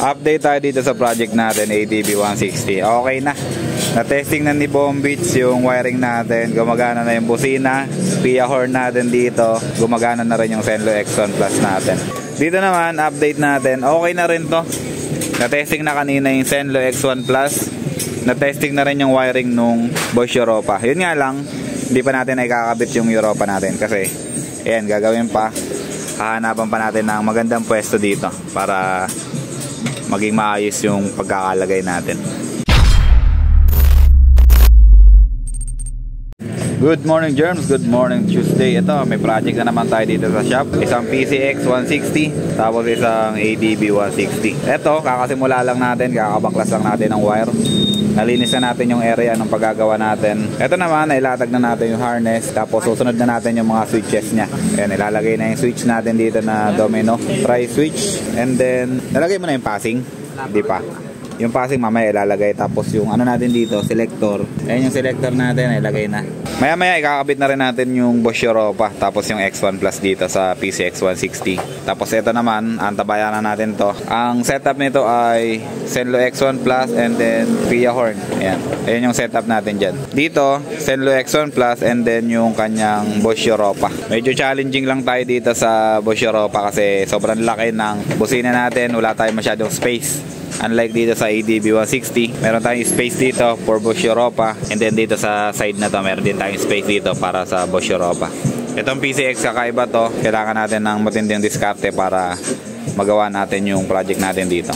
Update tayo dito sa project natin, ATV 160. Okay na. Na-testing na ni Bombits yung wiring natin. Gumagana na yung busina. Pia horn natin dito. Gumagana na rin yung Zenlo X1 Plus natin. Dito naman, update natin. Okay na rin to. Na-testing na kanina yung Zenlo X1 Plus. Na-testing na rin yung wiring nung Bosch Europa. Yun nga lang, hindi pa natin ay kakabit yung Europa natin. Kasi, ayan, gagawin pa. Hahanapan pa natin ng magandang pwesto dito para maging maayos yung pagkakalagay natin. Good morning germs, good morning Tuesday. Ito, may project na naman tayo dito sa shop. Isang PCX 160, tapos isang ADB 160. Ito, kakasimula lang natin, kakabaklas lang natin ng wire. Nalinis na natin yung area ng paggagawa natin. Ito naman, nailatag na natin yung harness, tapos susunod na natin yung mga switches nya. Ayan, ilalagay na yung switch natin dito na domino tri switch. And then, nalagay mo na yung passing? Hindi pa. Yung passing mamaya ilalagay, tapos yung ano natin dito, selector. Ayan yung selector natin, ilagay na. Maya maya ikakabit na rin natin yung Bosch Europa, tapos yung X1 Plus dito sa PCX 160. Tapos ito naman, antabayan na natin to. Ang setup nito ay Zenlo X1 Plus and then Pia horn. Ayan. Ayan yung setup natin dyan. Dito, Zenlo X1 Plus and then yung kanyang Bosch Europa. Medyo challenging lang tayo dito sa Bosch Europa kasi sobrang laki ng busina natin. Wala tayong masyadong space. Unlike dito sa ADB 160, meron tayong space dito for Bosch Europa. And then dito sa side na to, meron din tayong space dito para sa Bosch Europa. Itong PCX kakaiba to. Kailangan natin ng matinding diskarte para magawa natin yung project natin dito.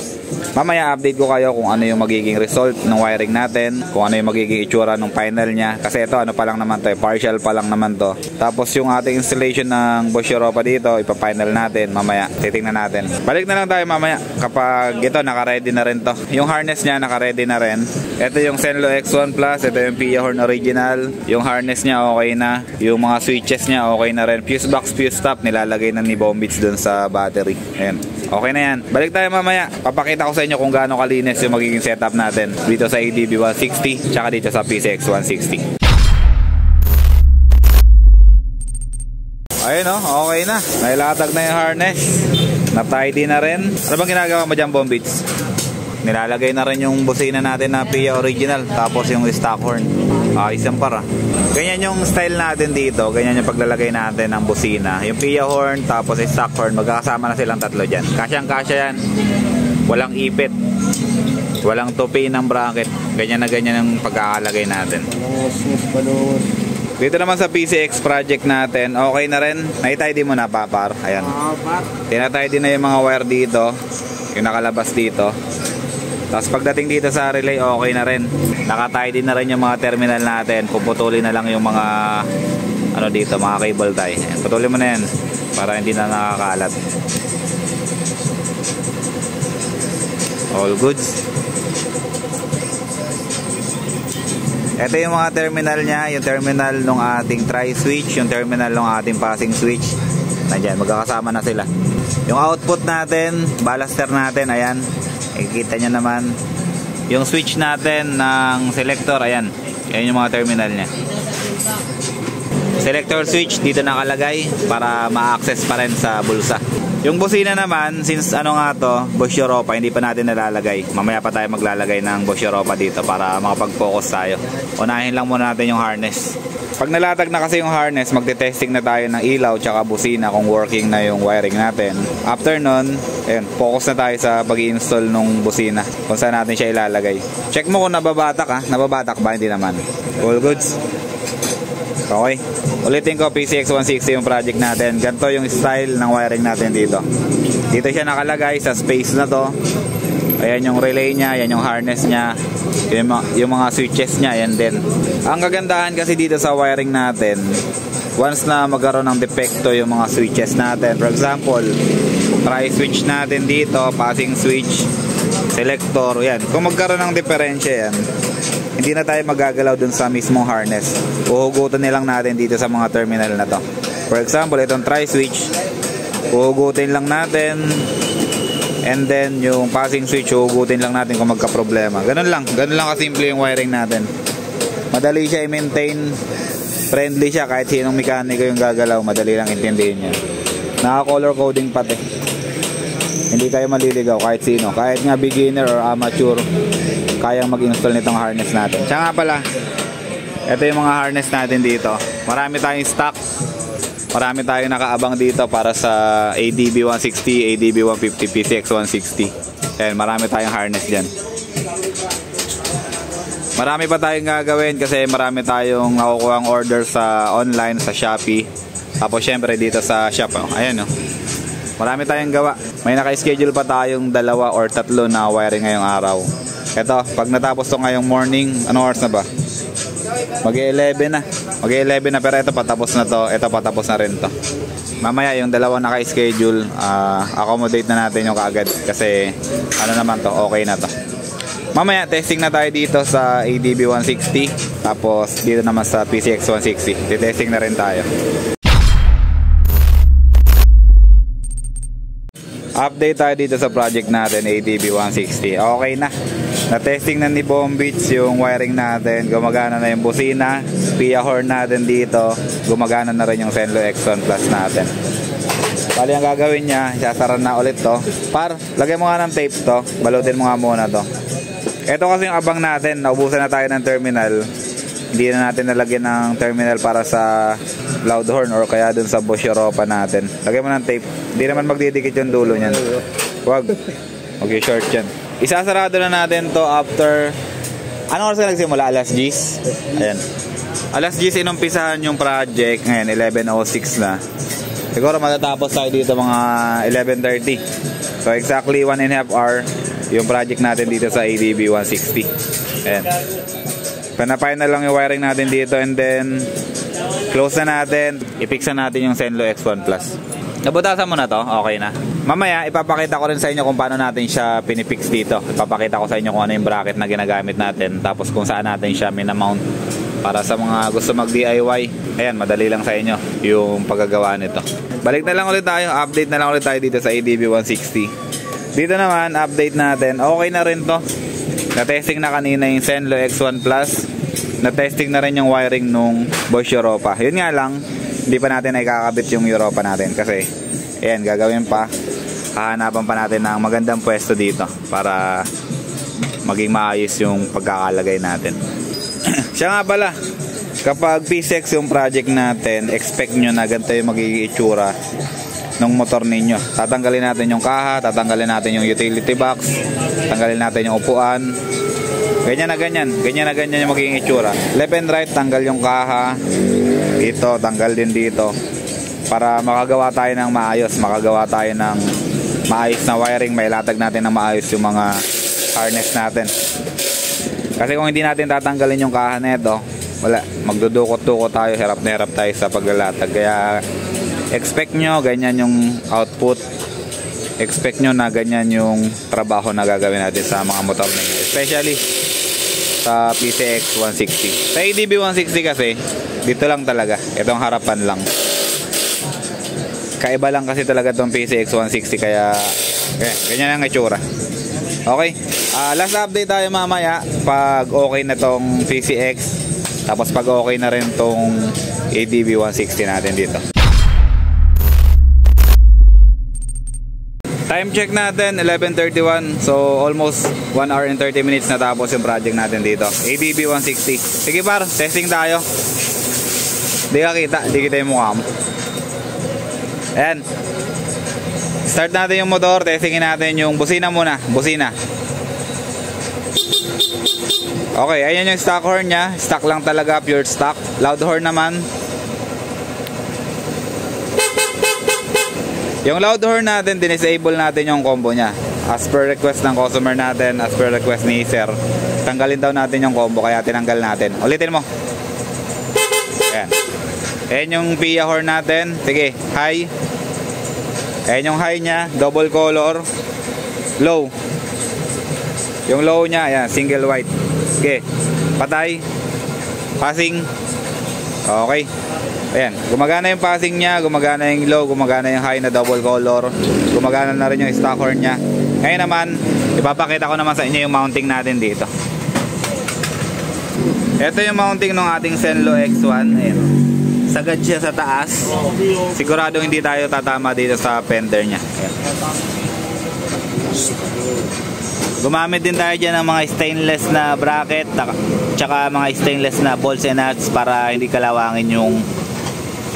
Mamaya update ko kayo kung ano yung magiging result ng wiring natin, kung ano yung magiging itsura ng final nya. Kasi ito ano pa lang naman to, partial pa lang naman to. Tapos yung ating installation ng Bosch Europa dito, ipa-final natin mamaya. Titingnan natin. Balik na lang tayo mamaya kapag ito naka-ready na rin to. Yung harness nya naka-ready na rin. Ito yung Zenlo X1 Plus, ito yung Pia horn original. Yung harness nya okay na. Yung mga switches nya okay na rin. Fuse box, fuse stop, nilalagay na ni Bombits dun sa battery. Ayan. Okay na yan. Balik tayo mamaya. Papakita ko sa inyo kung gaano kalinis yung magiging setup natin dito sa ADB 160 tsaka dito sa PCX 160. Ayun o, okay na. Nailatag na yung harness. Na-tidy na rin. Ano bang ginagawa mo dyan, Bombits? Nilalagay na rin yung busina natin na Pia original, tapos yung stock horn. Isang para. Ganyan yung style natin dito. Ganyan yung paglalagay natin ng busina. Yung Pia horn, tapos stock horn. Magkakasama na silang tatlo dyan. Kasyang-kasya yan. Walang ipit. Walang tupi ng bracket. Ganyan na ganyan ang pagkakalagay natin. Dito naman sa PCX project natin, okay na rin. Naitidy mo na, Papar. Ayan. Tinatidy na yung mga wire dito. Yung nakalabas dito. Tapos pagdating dito sa relay, okay na rin. Nakatidy na rin yung mga terminal natin. Puputulin na lang yung mga ano dito, mga cable tie. Putulin mo na yan para hindi na nakakalat. All goods. Ito yung mga terminal nya. Yung terminal ng ating tri-switch, yung terminal ng ating passing switch. Nandiyan, magkakasama na sila. Yung output natin, ballaster natin, ayan. Ikikita nyo naman yung switch natin ng selector. Ayan, yan yung mga terminal nya. Selector switch dito nakalagay para ma-access pa rin sa bulsa. Yung busina naman, since ano nga to, Bosch Europa, hindi pa natin nalalagay. Mamaya pa tayo maglalagay ng Bosch Europa dito para makapag-focus tayo. Unahin lang muna natin yung harness. Pag nalatag na kasi yung harness, magte-testing na tayo ng ilaw tsaka busina kung working na yung wiring natin. After nun, ayun, focus na tayo sa pag-i-install nung busina kung saan natin siya ilalagay. Check mo kung nababatak ha. Nababatak ba? Hindi naman. All goods. Okay. Ulitin ko, PCX 160 yung project natin. Ganito yung style ng wiring natin dito. Dito siya nakalagay sa space na to. Ayan yung relay nya, ayan yung harness nya, yung mga switches nya, ayan din. Ang kagandahan kasi dito sa wiring natin, once na magkaroon ng depekto yung mga switches natin, for example, tri-switch natin dito, passing switch, selector, yan. Kung magkaroon ng diferensya yan, hindi na tayo magagalaw dun sa mismong harness. Uhugutin nilang natin dito sa mga terminal na to. For example, itong tri-switch, uhugutin lang natin. And then yung passing switch, hugutin lang natin kung magka-problema. Ganun lang kasimple yung wiring natin. Madali siya i-maintain. Friendly siya kahit sinong mekaniko yung gagalaw. Madali lang intindihin niya. Naka-color coding pati. Hindi kayo maliligaw kahit sino. Kahit nga beginner or amateur, kayang mag-install nitong harness natin. Siya nga pala, ito yung mga harness natin dito. Marami tayong stock. Marami tayong nakaabang dito para sa ADB 160, ADB 150, PCX 160. Ayan, marami tayong harness dyan. Marami pa tayong gagawin kasi marami tayong nakukuha ang order sa online, sa Shopee. Tapos syempre dito sa shop. Ayan o. Marami tayong gawa. May naka-schedule pa tayong 2 or 3 na wiring ngayong araw. Ito, pag natapos to ngayong morning, anong oras na ba? Mag-11 na. Mag-11 na, pero ito patapos na to. Ito patapos na rin to. Mamaya yung 2 naka-schedule, accommodate na natin yung kaagad. Kasi ano naman to, okay na to. Mamaya testing na tayo dito sa ADB 160. Tapos dito naman sa PCX 160. Testing na rin tayo. Update tayo dito sa project natin, ADB 160. Okay na. Na-testing na ni Bombits yung wiring natin. Gumagana na yung busina. Pia horn natin dito. Gumagana na rin yung Zenlo X1 Plus natin. Bali ang gagawin niya, sasara na ulit to. Lagay mo nga ng tape to. Balutin mo nga muna to. Ito kasi yung abang natin. Naubusan na tayo ng terminal. Hindi na natin nalagyan ng terminal para sa loud horn or kaya dun sa Bosch Europa natin. Lagay mo ng tape. Hindi naman magdidikit yung dulo niyan. Wag. Okay, short yan. Isasarado na natin to after... Anong oras ka nagsimula? Alas 10? Ayan. Alas 10 inumpisahan yung project. Ngayon, 11:06 na. Siguro matatapos tayo dito mga 11:30. So exactly 1.5 hour yung project natin dito sa ADB 160. Ayan. Panapay na lang yung wiring natin dito and then close na natin. I-fix na natin yung Zenlo X1 Plus. Nabutasan mo na to? Okay na. Mamaya ipapakita ko rin sa inyo kung paano natin siya pinipix dito. Ipapakita ko sa inyo kung ano yung bracket na ginagamit natin. Tapos kung saan natin siya minamount. Para sa mga gusto mag DIY. Ayan, madali lang sa inyo yung paggagawa nito. Balik na lang ulit tayo. Update na lang ulit tayo dito sa ADB 160. Dito naman, update natin. Okay na rin to. Na-testing na kanina yung Zenlo X1 Plus. Na-testing na rin yung wiring nung Bosch Europa. Yun nga lang, hindi pa natin ikakabit yung Europa natin. Kasi, ayan, gagawin pa. Hahanapan pa natin ng magandang pwesto dito. Para maging maayos yung pagkakalagay natin. Siya nga pala, kapag PCX yung project natin, expect nyo na ganito yung magiging itsura ng motor ninyo. Tatanggalin natin yung kaha, tatanggalin natin yung utility box, tanggalin natin yung upuan. Ganyan na ganyan yung magiging itsura. Left and right, tanggal yung kaha. Dito, tanggal din dito. Para makagawa tayo ng maayos, makagawa tayo ng maayos na wiring, mailatag natin ng maayos yung mga harness natin. Kasi kung hindi natin tatanggalin yung kaha nito, wala, magdudukot-dukot tayo, hirap na hirap tayo sa paglalatag. Kaya expect nyo ganyan yung output, expect nyo na ganyan yung trabaho na gagawin natin sa mga motor ninyo, especially sa PCX 160. Sa ADB 160 kasi dito lang talaga, itong harapan lang. Kaiba lang kasi talaga itong PCX 160. Kaya ganyan ang itsura. Okay, last update tayo mamaya pag okay na tong PCX, tapos pag okay na rin tong ADB 160 natin dito. Time check natin, 11:31. So almost 1 hour and 30 minutes na tapos yung project natin dito, ADB 160. Sige par, testing tayo. Di ka kita, di kita yung mukha mo. Ayan. Start natin yung motor, testingin natin yung busina muna. Busina. Okay, ayan yung stock horn nya. Stock lang talaga, pure stock. Loud horn naman. Yung loud horn natin, dinisable natin yung combo nya. As per request ng customer natin, as per request ni Sir, tanggalin daw natin yung combo, kaya tinanggal natin. Ulitin mo. Ayan. Ayan yung PIA horn natin. Sige, high. Ayan yung high nya, double color. Low. Yung low nya, ayan, single white. Okay, patay. Passing. Okay. Ayan, gumagana yung passing nya, gumagana yung low, gumagana yung high na double color. Gumagana na rin yung stock horn nya. Ngayon naman, ipapakita ko naman sa inyo yung mounting natin dito. Ito yung mounting ng ating Zenlo X1. Ayan. Sagad siya sa taas. Sigurado hindi tayo tatama dito sa fender nya. Ayan. Gumamit din tayo dyan ng mga stainless na bracket, tsaka mga stainless na balls and nuts para hindi kalawangin yung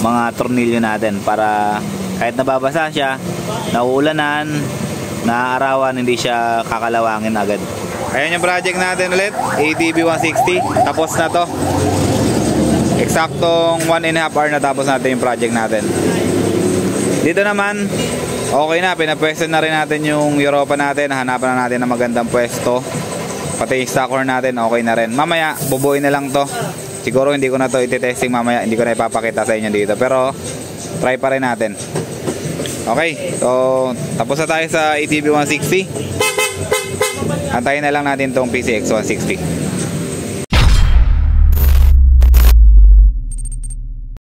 mga tornilyo natin, para kahit nababasa siya, nauulanan, naaarawan, hindi siya kakalawangin agad. Ayan yung project natin ulit, ATV 160. Tapos na to. Eksaktong 1.5 hour na tapos natin yung project natin. Dito naman, okay na, pinapwesto na rin natin yung Europa natin. Hanapan na natin ng magandang pwesto. Pati yung stock horn natin, okay na rin. Mamaya, bubuin na lang to. Siguro hindi ko na to iti-testing mamaya. Hindi ko na ipapakita sa inyo dito. Pero, try pa rin natin. Okay, so, tapos na tayo sa ATV 160. Antayin na lang natin tong PCX 160.